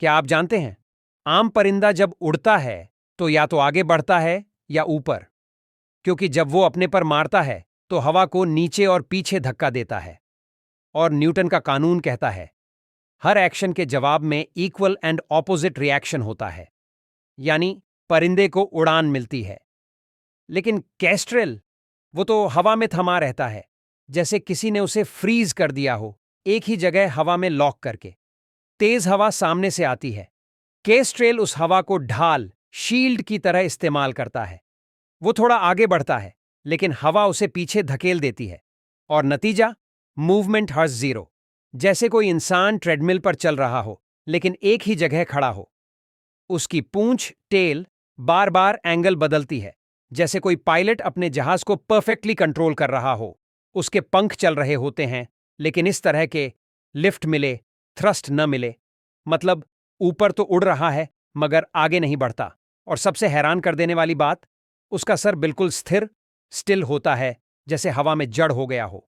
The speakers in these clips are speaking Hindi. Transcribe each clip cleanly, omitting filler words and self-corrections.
क्या आप जानते हैं, आम परिंदा जब उड़ता है तो या तो आगे बढ़ता है या ऊपर, क्योंकि जब वो अपने पर मारता है तो हवा को नीचे और पीछे धक्का देता है। और न्यूटन का कानून कहता है, हर एक्शन के जवाब में इक्वल एंड ऑपोजिट रिएक्शन होता है, यानी परिंदे को उड़ान मिलती है। लेकिन कैस्ट्रेल, वो तो हवा में थमा रहता है, जैसे किसी ने उसे फ्रीज कर दिया हो, एक ही जगह हवा में लॉक करके। तेज हवा सामने से आती है, केस्ट्रेल उस हवा को ढाल, शील्ड की तरह इस्तेमाल करता है। वो थोड़ा आगे बढ़ता है, लेकिन हवा उसे पीछे धकेल देती है, और नतीजा, मूवमेंट हर जीरो। जैसे कोई इंसान ट्रेडमिल पर चल रहा हो, लेकिन एक ही जगह खड़ा हो। उसकी पूंछ, टेल, बार बार एंगल बदलती है, जैसे कोई पायलट अपने जहाज को परफेक्टली कंट्रोल कर रहा हो। उसके पंख चल रहे होते हैं, लेकिन इस तरह के लिफ्ट मिले, थ्रस्ट न मिले। मतलब ऊपर तो उड़ रहा है, मगर आगे नहीं बढ़ता। और सबसे हैरान कर देने वाली बात, उसका सर बिल्कुल स्थिर, स्टिल होता है, जैसे हवा में जड़ हो गया हो।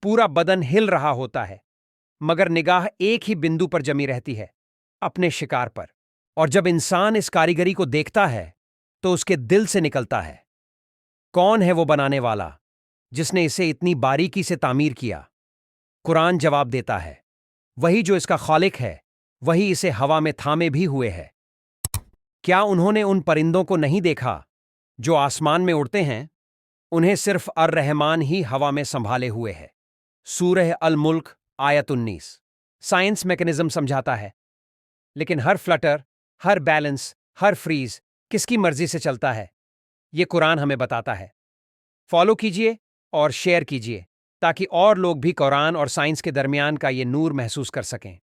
पूरा बदन हिल रहा होता है, मगर निगाह एक ही बिंदु पर जमी रहती है, अपने शिकार पर। और जब इंसान इस कारीगरी को देखता है, तो उसके दिल से निकलता है, कौन है वो बनाने वाला, जिसने इसे इतनी बारीकी से तामीर किया? कुरान जवाब देता है, वही जो इसका खालिक है, वही इसे हवा में थामे भी हुए है। क्या उन्होंने उन परिंदों को नहीं देखा जो आसमान में उड़ते हैं? उन्हें सिर्फ अर रहमान ही हवा में संभाले हुए है। सूरह अल मुल्क आयत 19। साइंस मैकेनिज्म समझाता है, लेकिन हर फ्लटर, हर बैलेंस, हर फ्रीज किसकी मर्जी से चलता है? ये कुरान हमें बताता है। फॉलो कीजिए और शेयर कीजिए, ताकि और लोग भी कुरान और साइंस के दरमियान का ये नूर महसूस कर सकें।